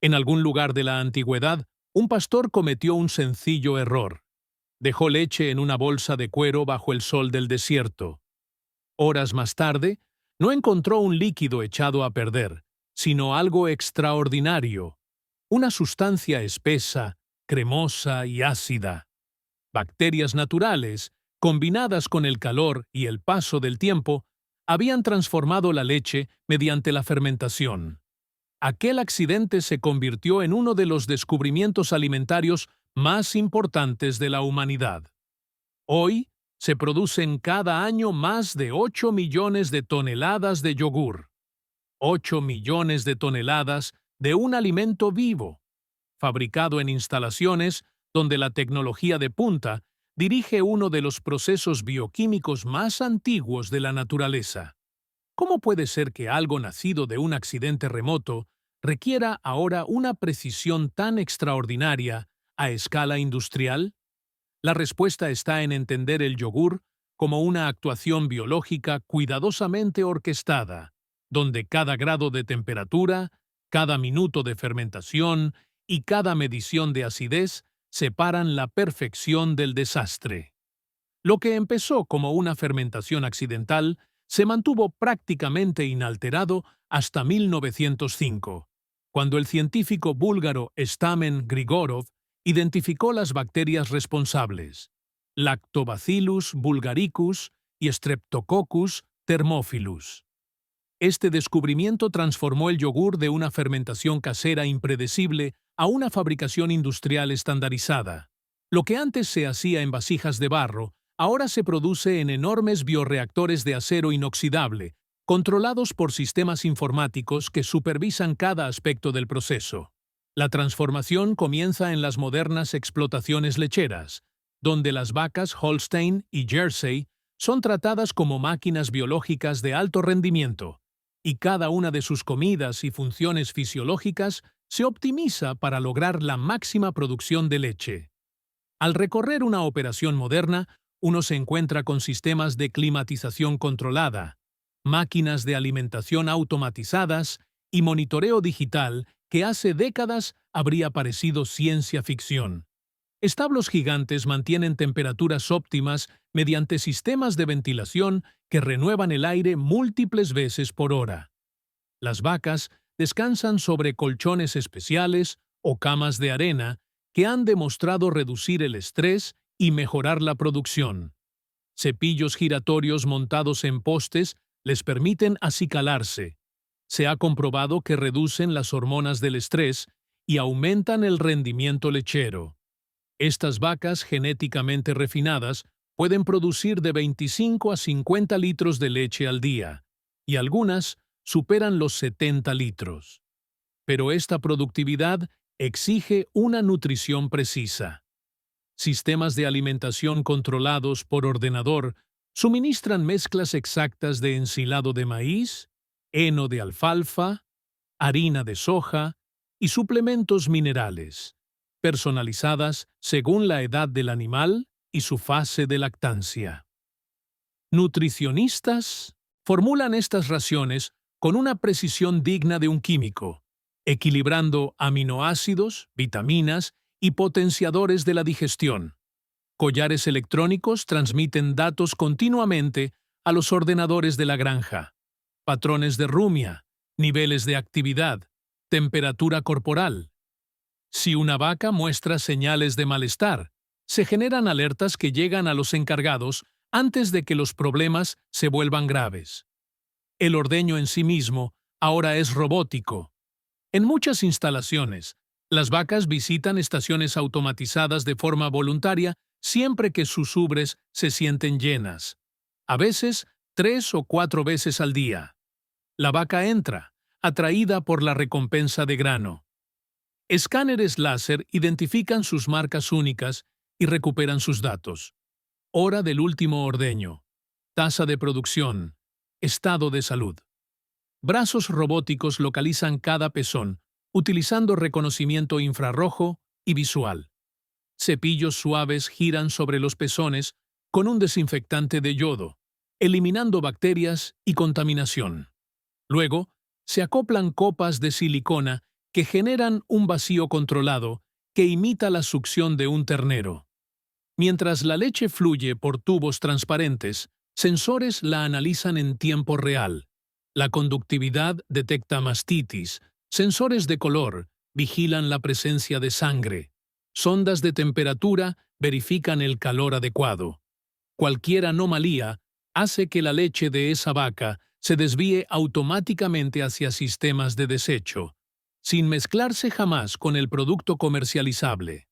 En algún lugar de la antigüedad, un pastor cometió un sencillo error. Dejó leche en una bolsa de cuero bajo el sol del desierto. Horas más tarde, no encontró un líquido echado a perder, sino algo extraordinario, una sustancia espesa, cremosa y ácida. Bacterias naturales, combinadas con el calor y el paso del tiempo, habían transformado la leche mediante la fermentación. Aquel accidente se convirtió en uno de los descubrimientos alimentarios más importantes de la humanidad. Hoy, se producen cada año más de 8 millones de toneladas de yogur. 8 millones de toneladas de un alimento vivo, fabricado en instalaciones donde la tecnología de punta dirige uno de los procesos bioquímicos más antiguos de la naturaleza. ¿Cómo puede ser que algo nacido de un accidente remoto requiera ahora una precisión tan extraordinaria a escala industrial? La respuesta está en entender el yogur como una actuación biológica cuidadosamente orquestada, donde cada grado de temperatura, cada minuto de fermentación y cada medición de acidez separan la perfección del desastre. Lo que empezó como una fermentación accidental se mantuvo prácticamente inalterado hasta 1905, cuando el científico búlgaro Stamen Grigorov identificó las bacterias responsables, Lactobacillus bulgaricus y Streptococcus thermophilus. Este descubrimiento transformó el yogur de una fermentación casera impredecible a una fabricación industrial estandarizada. Lo que antes se hacía en vasijas de barro, ahora se produce en enormes bioreactores de acero inoxidable, controlados por sistemas informáticos que supervisan cada aspecto del proceso. La transformación comienza en las modernas explotaciones lecheras, donde las vacas Holstein y Jersey son tratadas como máquinas biológicas de alto rendimiento, y cada una de sus comidas y funciones fisiológicas se optimiza para lograr la máxima producción de leche. Al recorrer una operación moderna, uno se encuentra con sistemas de climatización controlada, máquinas de alimentación automatizadas y monitoreo digital que hace décadas habría parecido ciencia ficción. Establos gigantes mantienen temperaturas óptimas mediante sistemas de ventilación que renuevan el aire múltiples veces por hora. Las vacas descansan sobre colchones especiales o camas de arena que han demostrado reducir el estrés y mejorar la producción. Cepillos giratorios montados en postes les permiten acicalarse. Se ha comprobado que reducen las hormonas del estrés y aumentan el rendimiento lechero. Estas vacas genéticamente refinadas pueden producir de 25 a 50 litros de leche al día, y algunas superan los 70 litros. Pero esta productividad exige una nutrición precisa. Sistemas de alimentación controlados por ordenador suministran mezclas exactas de ensilado de maíz, heno de alfalfa, harina de soja y suplementos minerales, personalizadas según la edad del animal y su fase de lactancia. Nutricionistas formulan estas raciones con una precisión digna de un químico, equilibrando aminoácidos, vitaminas y potenciadores de la digestión. Collares electrónicos transmiten datos continuamente a los ordenadores de la granja. Patrones de rumia, niveles de actividad, temperatura corporal. Si una vaca muestra señales de malestar, se generan alertas que llegan a los encargados antes de que los problemas se vuelvan graves. El ordeño en sí mismo ahora es robótico. En muchas instalaciones, las vacas visitan estaciones automatizadas de forma voluntaria siempre que sus ubres se sienten llenas. A veces, 3 o 4 veces al día. La vaca entra, atraída por la recompensa de grano. Escáneres láser identifican sus marcas únicas y recuperan sus datos. Hora del último ordeño. Tasa de producción. Estado de salud. Brazos robóticos localizan cada pezón, utilizando reconocimiento infrarrojo y visual. Cepillos suaves giran sobre los pezones con un desinfectante de yodo, eliminando bacterias y contaminación. Luego, se acoplan copas de silicona que generan un vacío controlado que imita la succión de un ternero. Mientras la leche fluye por tubos transparentes, sensores la analizan en tiempo real. La conductividad detecta mastitis, sensores de color vigilan la presencia de sangre, sondas de temperatura verifican el calor adecuado. Cualquier anomalía hace que la leche de esa vaca se desvíe automáticamente hacia sistemas de desecho, sin mezclarse jamás con el producto comercializable.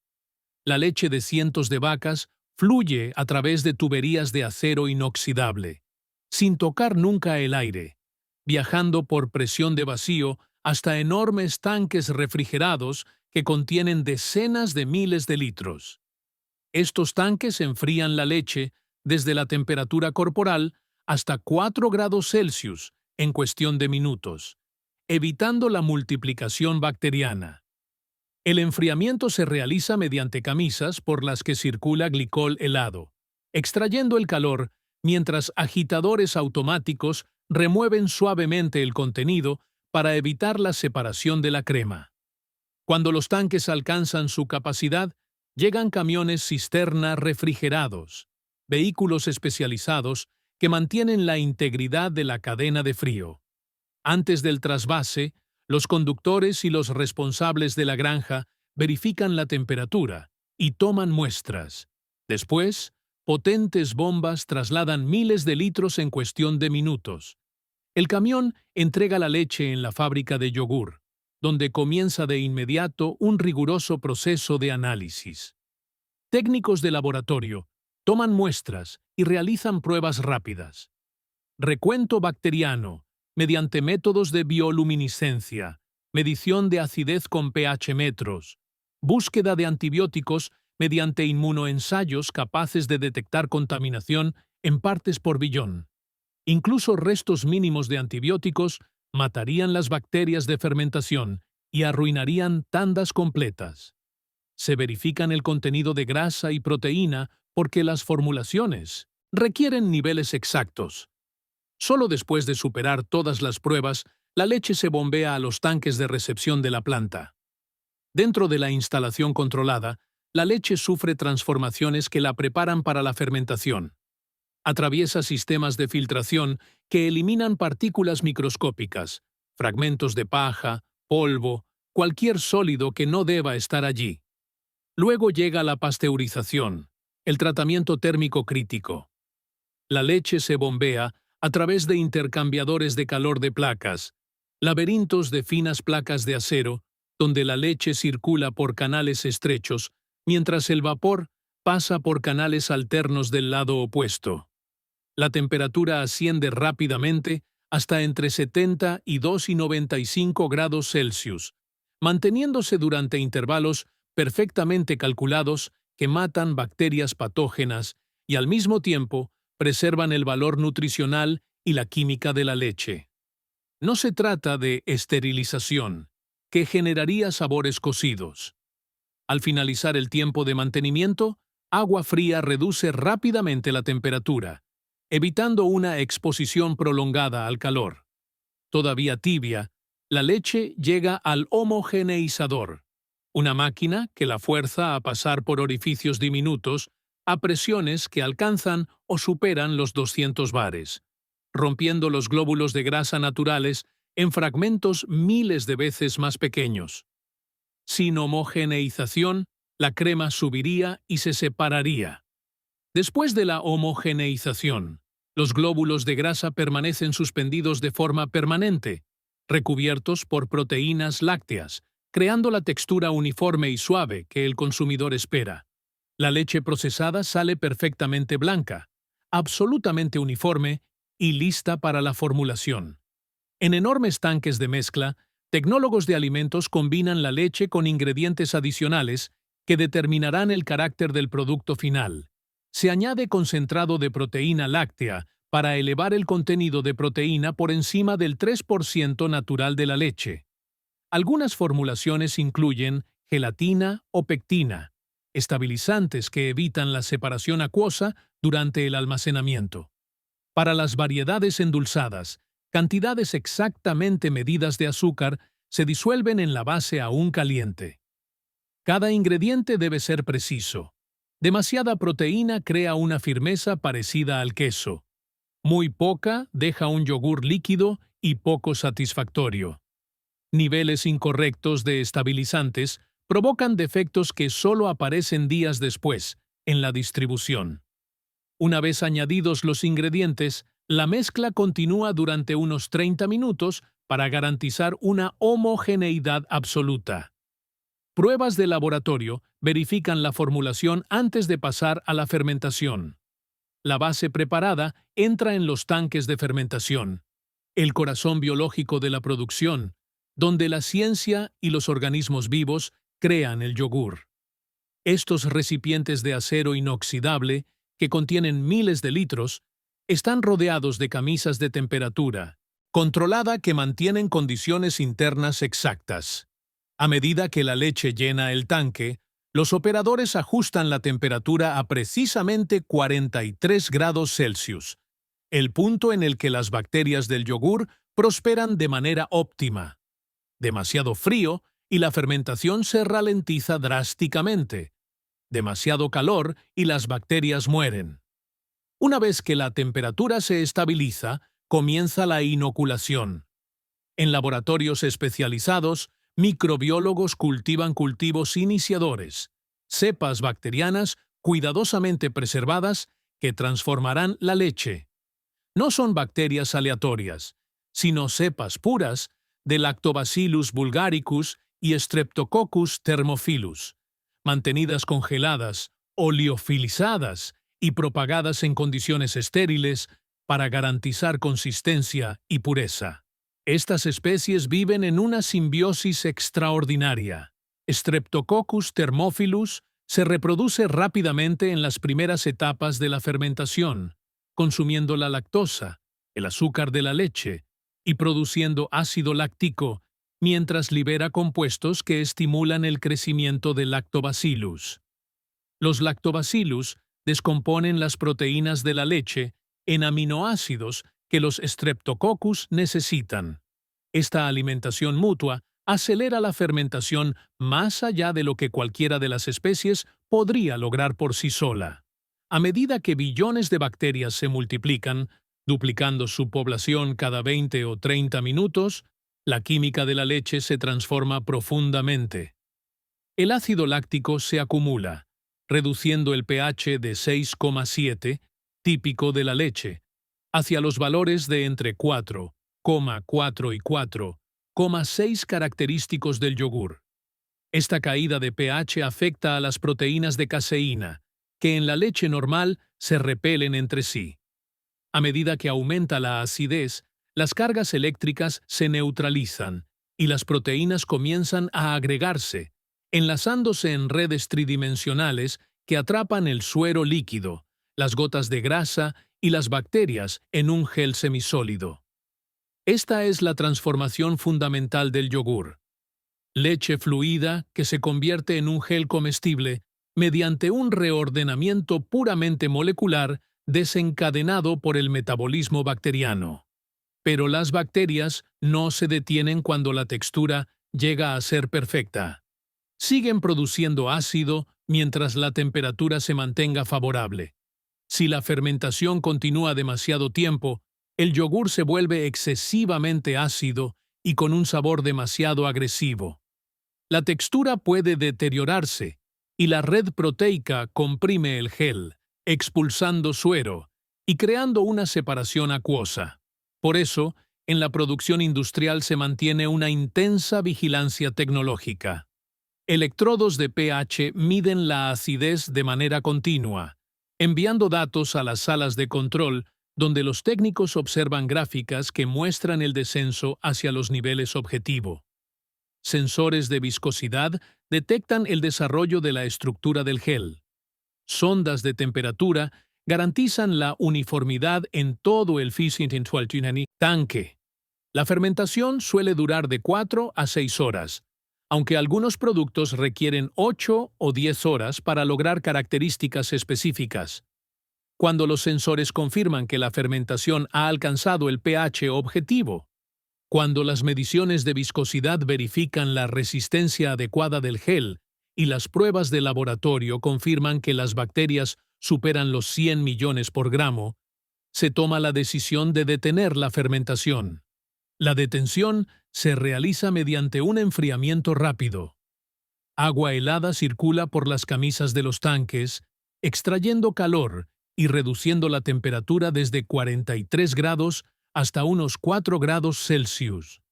La leche de cientos de vacas fluye a través de tuberías de acero inoxidable, sin tocar nunca el aire, viajando por presión de vacío hasta enormes tanques refrigerados que contienen decenas de miles de litros. Estos tanques enfrían la leche desde la temperatura corporal hasta 4 grados Celsius en cuestión de minutos, evitando la multiplicación bacteriana. El enfriamiento se realiza mediante camisas por las que circula glicol helado, extrayendo el calor mientras agitadores automáticos remueven suavemente el contenido para evitar la separación de la crema. Cuando los tanques alcanzan su capacidad, llegan camiones cisterna refrigerados, vehículos especializados que mantienen la integridad de la cadena de frío. Antes del trasvase, los conductores y los responsables de la granja verifican la temperatura y toman muestras. Después, potentes bombas trasladan miles de litros en cuestión de minutos. El camión entrega la leche en la fábrica de yogur, donde comienza de inmediato un riguroso proceso de análisis. Técnicos de laboratorio toman muestras y realizan pruebas rápidas. Recuento bacteriano, mediante métodos de bioluminiscencia, medición de acidez con pH metros, búsqueda de antibióticos mediante inmunoensayos capaces de detectar contaminación en partes por billón. Incluso restos mínimos de antibióticos matarían las bacterias de fermentación y arruinarían tandas completas. Se verifican el contenido de grasa y proteína porque las formulaciones requieren niveles exactos. Solo después de superar todas las pruebas, la leche se bombea a los tanques de recepción de la planta. Dentro de la instalación controlada, la leche sufre transformaciones que la preparan para la fermentación. Atraviesa sistemas de filtración que eliminan partículas microscópicas, fragmentos de paja, polvo, cualquier sólido que no deba estar allí. Luego llega la pasteurización, el tratamiento térmico crítico. La leche se bombea a través de intercambiadores de calor de placas, laberintos de finas placas de acero, donde la leche circula por canales estrechos, mientras el vapor pasa por canales alternos del lado opuesto. La temperatura asciende rápidamente hasta entre 72 y 95 grados Celsius, manteniéndose durante intervalos perfectamente calculados que matan bacterias patógenas y al mismo tiempo preservan el valor nutricional y la química de la leche. No se trata de esterilización, que generaría sabores cocidos. Al finalizar el tiempo de mantenimiento, agua fría reduce rápidamente la temperatura, evitando una exposición prolongada al calor. Todavía tibia, la leche llega al homogeneizador, una máquina que la fuerza a pasar por orificios diminutos a presiones que alcanzan o superan los 200 bares, rompiendo los glóbulos de grasa naturales en fragmentos miles de veces más pequeños. Sin homogeneización, la crema subiría y se separaría. Después de la homogeneización, los glóbulos de grasa permanecen suspendidos de forma permanente, recubiertos por proteínas lácteas, creando la textura uniforme y suave que el consumidor espera. La leche procesada sale perfectamente blanca, absolutamente uniforme y lista para la formulación. En enormes tanques de mezcla, tecnólogos de alimentos combinan la leche con ingredientes adicionales que determinarán el carácter del producto final. Se añade concentrado de proteína láctea para elevar el contenido de proteína por encima del 3% natural de la leche. Algunas formulaciones incluyen gelatina o pectina, estabilizantes que evitan la separación acuosa durante el almacenamiento. Para las variedades endulzadas, cantidades exactamente medidas de azúcar se disuelven en la base aún caliente. Cada ingrediente debe ser preciso. Demasiada proteína crea una firmeza parecida al queso. Muy poca deja un yogur líquido y poco satisfactorio. Niveles incorrectos de estabilizantes provocan defectos que solo aparecen días después, en la distribución. Una vez añadidos los ingredientes, la mezcla continúa durante unos 30 minutos para garantizar una homogeneidad absoluta. Pruebas de laboratorio verifican la formulación antes de pasar a la fermentación. La base preparada entra en los tanques de fermentación, el corazón biológico de la producción, donde la ciencia y los organismos vivos crean el yogur. Estos recipientes de acero inoxidable, que contienen miles de litros, están rodeados de camisas de temperatura controlada que mantienen condiciones internas exactas. A medida que la leche llena el tanque, los operadores ajustan la temperatura a precisamente 43 grados Celsius, el punto en el que las bacterias del yogur prosperan de manera óptima. Demasiado frío y la fermentación se ralentiza drásticamente. Demasiado calor y las bacterias mueren. Una vez que la temperatura se estabiliza, comienza la inoculación. En laboratorios especializados, microbiólogos cultivan cultivos iniciadores, cepas bacterianas cuidadosamente preservadas que transformarán la leche. No son bacterias aleatorias, sino cepas puras de Lactobacillus bulgaricus y Streptococcus thermophilus, mantenidas congeladas, oleofilizadas y propagadas en condiciones estériles para garantizar consistencia y pureza. Estas especies viven en una simbiosis extraordinaria. Streptococcus thermophilus se reproduce rápidamente en las primeras etapas de la fermentación, consumiendo la lactosa, el azúcar de la leche, y produciendo ácido láctico, mientras libera compuestos que estimulan el crecimiento del lactobacillus. Los lactobacillus descomponen las proteínas de la leche en aminoácidos que los Streptococcus necesitan. Esta alimentación mutua acelera la fermentación más allá de lo que cualquiera de las especies podría lograr por sí sola. A medida que billones de bacterias se multiplican, duplicando su población cada 20 o 30 minutos, la química de la leche se transforma profundamente. El ácido láctico se acumula, reduciendo el pH de 6,7, típico de la leche, hacia los valores de entre 4,4 y 4,6 característicos del yogur. Esta caída de pH afecta a las proteínas de caseína, que en la leche normal se repelen entre sí. A medida que aumenta la acidez, las cargas eléctricas se neutralizan y las proteínas comienzan a agregarse, enlazándose en redes tridimensionales que atrapan el suero líquido, las gotas de grasa y las bacterias en un gel semisólido. Esta es la transformación fundamental del yogur. Leche fluida que se convierte en un gel comestible mediante un reordenamiento puramente molecular desencadenado por el metabolismo bacteriano. Pero las bacterias no se detienen cuando la textura llega a ser perfecta. Siguen produciendo ácido mientras la temperatura se mantenga favorable. Si la fermentación continúa demasiado tiempo, el yogur se vuelve excesivamente ácido y con un sabor demasiado agresivo. La textura puede deteriorarse y la red proteica comprime el gel, expulsando suero y creando una separación acuosa. Por eso, en la producción industrial se mantiene una intensa vigilancia tecnológica. Electrodos de pH miden la acidez de manera continua, enviando datos a las salas de control donde los técnicos observan gráficas que muestran el descenso hacia los niveles objetivo. Sensores de viscosidad detectan el desarrollo de la estructura del gel. Sondas de temperatura garantizan la uniformidad en todo el tanque. La fermentación suele durar de 4 a 6 horas, aunque algunos productos requieren 8 o 10 horas para lograr características específicas. Cuando los sensores confirman que la fermentación ha alcanzado el pH objetivo, Cuando las mediciones de viscosidad verifican la resistencia adecuada del gel y las pruebas de laboratorio confirman que las bacterias superan los 100 millones por gramo, se toma la decisión de detener la fermentación. La detención se realiza mediante un enfriamiento rápido. Agua helada circula por las camisas de los tanques, extrayendo calor y reduciendo la temperatura desde 43 grados hasta unos 4 grados Celsius.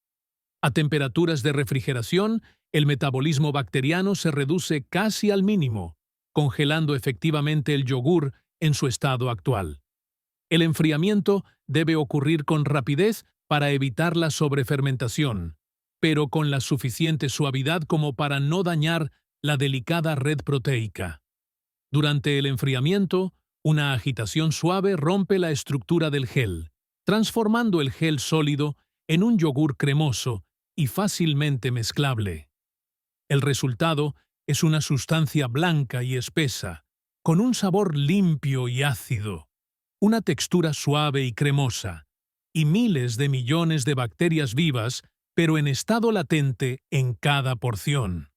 A temperaturas de refrigeración, el metabolismo bacteriano se reduce casi al mínimo, congelando efectivamente el yogur en su estado actual. El enfriamiento debe ocurrir con rapidez para evitar la sobrefermentación, pero con la suficiente suavidad como para no dañar la delicada red proteica. Durante el enfriamiento, una agitación suave rompe la estructura del gel, transformando el gel sólido en un yogur cremoso y fácilmente mezclable. El resultado es una sustancia blanca y espesa, con un sabor limpio y ácido, una textura suave y cremosa, y miles de millones de bacterias vivas, pero en estado latente en cada porción.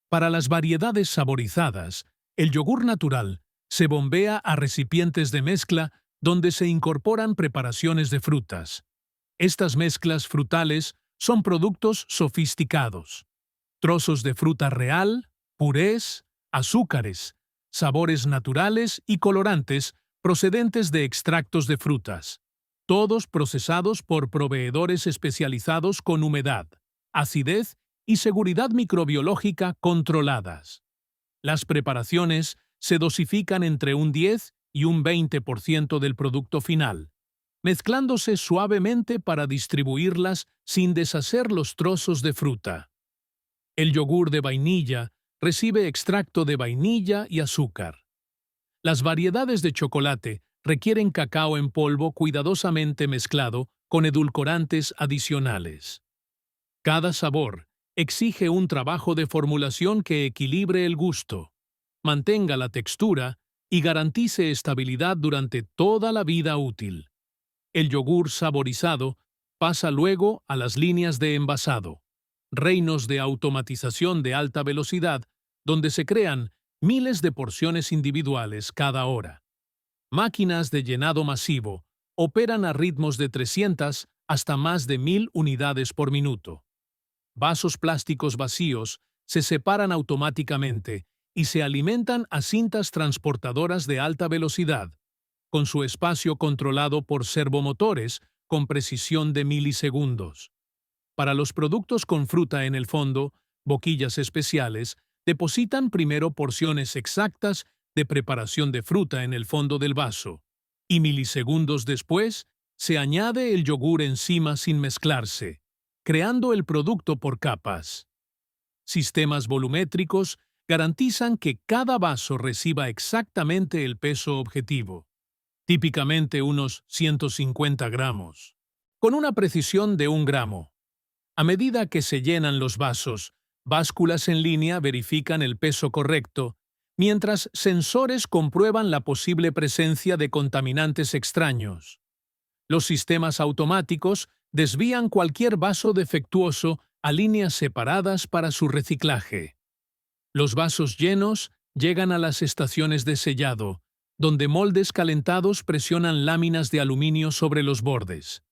Para las variedades saborizadas, el yogur natural se bombea a recipientes de mezcla donde se incorporan preparaciones de frutas. Estas mezclas frutales son productos sofisticados. Trozos de fruta real, purés, azúcares, sabores naturales y colorantes procedentes de extractos de frutas, todos procesados por proveedores especializados con humedad, acidez y seguridad microbiológica controladas. Las preparaciones se dosifican entre un 10 y un 20% del producto final, mezclándose suavemente para distribuirlas sin deshacer los trozos de fruta. El yogur de vainilla recibe extracto de vainilla y azúcar. Las variedades de chocolate requieren cacao en polvo cuidadosamente mezclado con edulcorantes adicionales. Cada sabor exige un trabajo de formulación que equilibre el gusto, mantenga la textura y garantice estabilidad durante toda la vida útil. El yogur saborizado pasa luego a las líneas de envasado, reinos de automatización de alta velocidad, donde se crean miles de porciones individuales cada hora. Máquinas de llenado masivo operan a ritmos de 300 hasta más de 1000 unidades por minuto. Vasos plásticos vacíos se separan automáticamente y se alimentan a cintas transportadoras de alta velocidad, con su espacio controlado por servomotores con precisión de milisegundos. Para los productos con fruta en el fondo, boquillas especiales depositan primero porciones exactas de preparación de fruta en el fondo del vaso, y milisegundos después se añade el yogur encima sin mezclarse, creando el producto por capas. Sistemas volumétricos garantizan que cada vaso reciba exactamente el peso objetivo, típicamente unos 150 gramos, con una precisión de 1 gramo. A medida que se llenan los vasos, básculas en línea verifican el peso correcto, mientras sensores comprueban la posible presencia de contaminantes extraños. Los sistemas automáticos desvían cualquier vaso defectuoso a líneas separadas para su reciclaje. Los vasos llenos llegan a las estaciones de sellado, donde moldes calentados presionan láminas de aluminio sobre los bordes.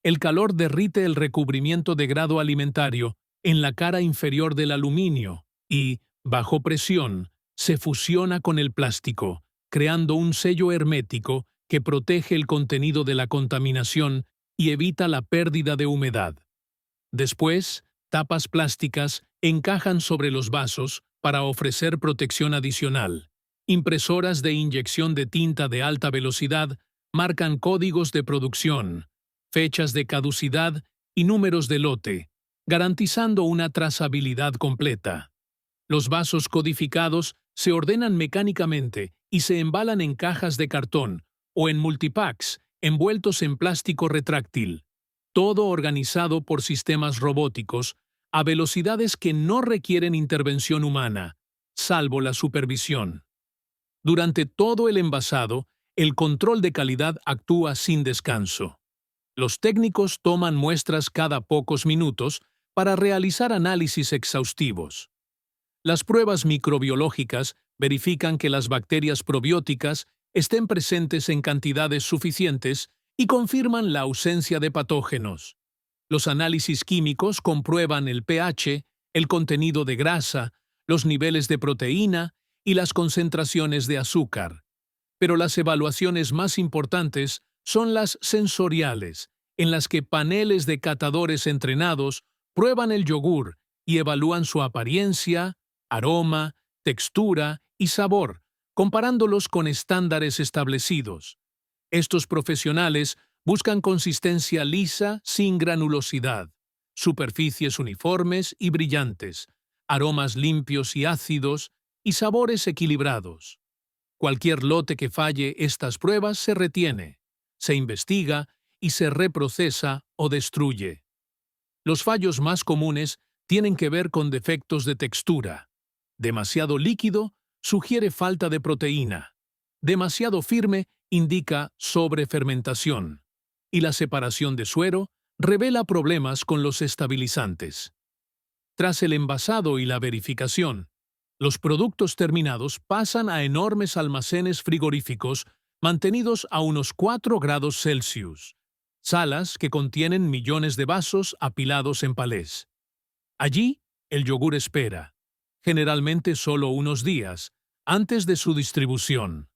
El calor derrite el recubrimiento de grado alimentario en la cara inferior del aluminio y, bajo presión, se fusiona con el plástico, creando un sello hermético que protege el contenido de la contaminación y evita la pérdida de humedad. Después, tapas plásticas encajan sobre los vasos para ofrecer protección adicional. Impresoras de inyección de tinta de alta velocidad marcan códigos de producción, fechas de caducidad y números de lote, garantizando una trazabilidad completa. Los vasos codificados se ordenan mecánicamente y se embalan en cajas de cartón o en multipacks envueltos en plástico retráctil, todo organizado por sistemas robóticos a velocidades que no requieren intervención humana, salvo la supervisión. Durante todo el envasado, el control de calidad actúa sin descanso. Los técnicos toman muestras cada pocos minutos para realizar análisis exhaustivos. Las pruebas microbiológicas verifican que las bacterias probióticas estén presentes en cantidades suficientes y confirman la ausencia de patógenos. Los análisis químicos comprueban el pH, el contenido de grasa, los niveles de proteína y las concentraciones de azúcar. Pero las evaluaciones más importantes son las sensoriales, en las que paneles de catadores entrenados prueban el yogur y evalúan su apariencia, aroma, textura y sabor, comparándolos con estándares establecidos. Estos profesionales buscan consistencia lisa sin granulosidad, superficies uniformes y brillantes, aromas limpios y ácidos y sabores equilibrados. Cualquier lote que falle estas pruebas se retiene, se investiga y se reprocesa o destruye. Los fallos más comunes tienen que ver con defectos de textura. Demasiado líquido sugiere falta de proteína. Demasiado firme indica sobrefermentación. Y la separación de suero revela problemas con los estabilizantes. Tras el envasado y la verificación, los productos terminados pasan a enormes almacenes frigoríficos mantenidos a unos 4 grados Celsius, salas que contienen millones de vasos apilados en palés. Allí, el yogur espera, generalmente solo unos días, antes de su distribución.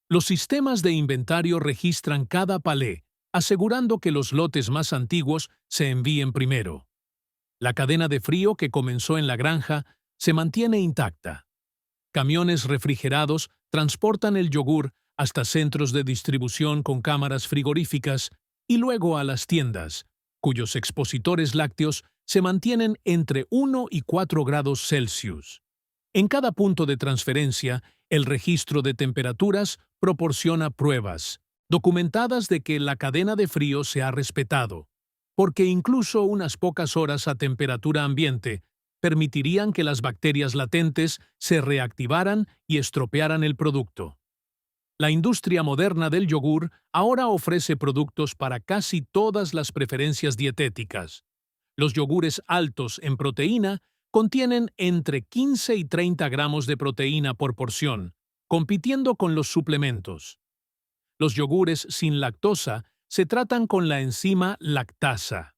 Los sistemas de inventario registran cada palé, asegurando que los lotes más antiguos se envíen primero. La cadena de frío que comenzó en la granja se mantiene intacta. Camiones refrigerados transportan el yogur hasta centros de distribución con cámaras frigoríficas y luego a las tiendas, cuyos expositores lácteos se mantienen entre 1 y 4 grados Celsius. En cada punto de transferencia, el registro de temperaturas proporciona pruebas, documentadas de que la cadena de frío se ha respetado, porque incluso unas pocas horas a temperatura ambiente permitirían que las bacterias latentes se reactivaran y estropearan el producto. La industria moderna del yogur ahora ofrece productos para casi todas las preferencias dietéticas. Los yogures altos en proteína contienen entre 15 y 30 gramos de proteína por porción, compitiendo con los suplementos. Los yogures sin lactosa se tratan con la enzima lactasa.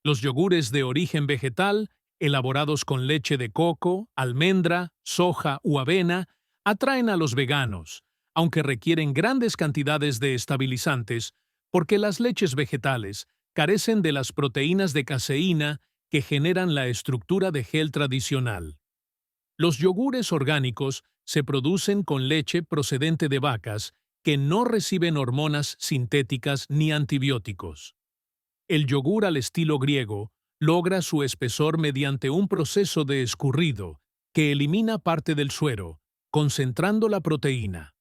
Los yogures de origen vegetal, elaborados con leche de coco, almendra, soja u avena, atraen a los veganos, aunque requieren grandes cantidades de estabilizantes, porque las leches vegetales carecen de las proteínas de caseína que generan la estructura de gel tradicional. Los yogures orgánicos se producen con leche procedente de vacas que no reciben hormonas sintéticas ni antibióticos. El yogur al estilo griego logra su espesor mediante un proceso de escurrido que elimina parte del suero, concentrando la proteína.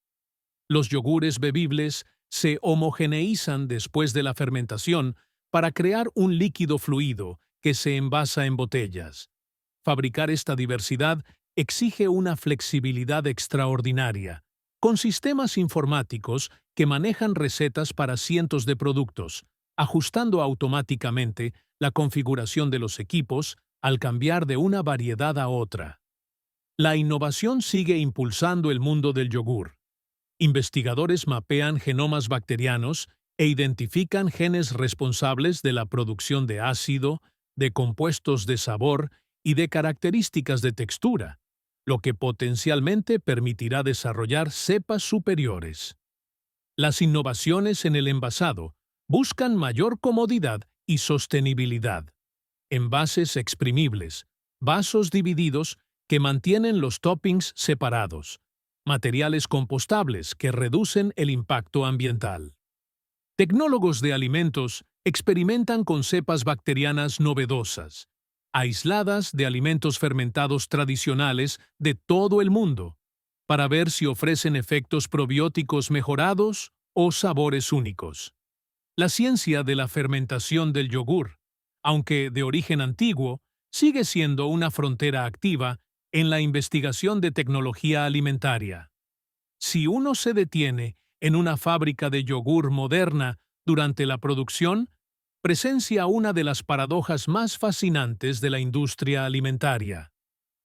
Los yogures bebibles se homogeneizan después de la fermentación para crear un líquido fluido que se envasa en botellas. Fabricar esta diversidad exige una flexibilidad extraordinaria, con sistemas informáticos que manejan recetas para cientos de productos, ajustando automáticamente la configuración de los equipos al cambiar de una variedad a otra. La innovación sigue impulsando el mundo del yogur. Investigadores mapean genomas bacterianos e identifican genes responsables de la producción de ácido, de compuestos de sabor y de características de textura, lo que potencialmente permitirá desarrollar cepas superiores. Las innovaciones en el envasado buscan mayor comodidad y sostenibilidad. Envases exprimibles, vasos divididos que mantienen los toppings separados, materiales compostables que reducen el impacto ambiental. Tecnólogos de alimentos experimentan con cepas bacterianas novedosas, aisladas de alimentos fermentados tradicionales de todo el mundo, para ver si ofrecen efectos probióticos mejorados o sabores únicos. La ciencia de la fermentación del yogur, aunque de origen antiguo, sigue siendo una frontera activa en la investigación de tecnología alimentaria. Si uno se detiene en una fábrica de yogur moderna durante la producción, presencia una de las paradojas más fascinantes de la industria alimentaria.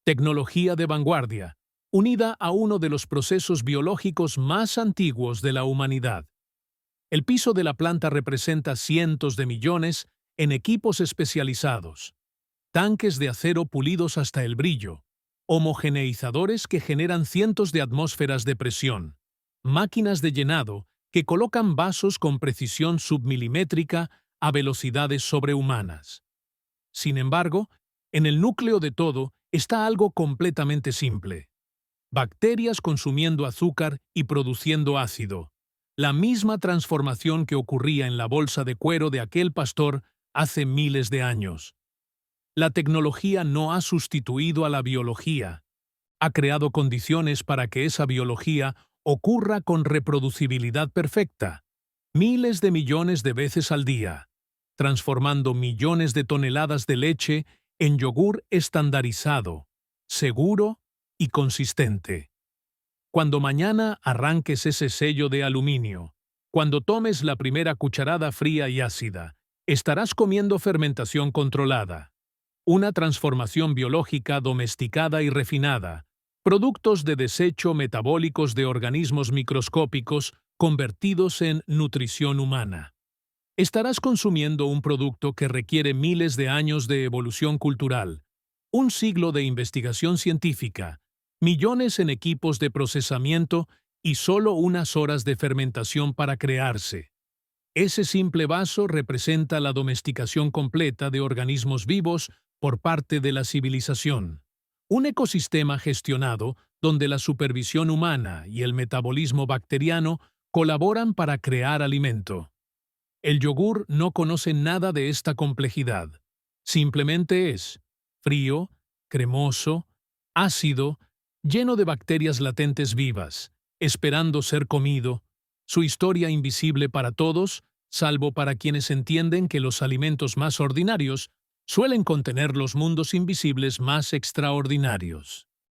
Tecnología de vanguardia, unida a uno de los procesos biológicos más antiguos de la humanidad. El piso de la planta representa cientos de millones en equipos especializados, tanques de acero pulidos hasta el brillo, homogeneizadores que generan cientos de atmósferas de presión, máquinas de llenado que colocan vasos con precisión submilimétrica a velocidades sobrehumanas. Sin embargo, en el núcleo de todo está algo completamente simple: bacterias consumiendo azúcar y produciendo ácido, la misma transformación que ocurría en la bolsa de cuero de aquel pastor hace miles de años. La tecnología no ha sustituido a la biología, ha creado condiciones para que esa biología ocurra con reproducibilidad perfecta, miles de millones de veces al día, transformando millones de toneladas de leche en yogur estandarizado, seguro y consistente. Cuando mañana arranques ese sello de aluminio, cuando tomes la primera cucharada fría y ácida, estarás comiendo fermentación controlada, una transformación biológica domesticada y refinada, productos de desecho metabólicos de organismos microscópicos convertidos en nutrición humana. Estarás consumiendo un producto que requiere miles de años de evolución cultural, un siglo de investigación científica, millones en equipos de procesamiento y solo unas horas de fermentación para crearse. Ese simple vaso representa la domesticación completa de organismos vivos por parte de la civilización. Un ecosistema gestionado donde la supervisión humana y el metabolismo bacteriano colaboran para crear alimento. El yogur no conoce nada de esta complejidad. Simplemente es frío, cremoso, ácido, lleno de bacterias latentes vivas, esperando ser comido. Su historia invisible para todos, salvo para quienes entienden que los alimentos más ordinarios suelen contener los mundos invisibles más extraordinarios.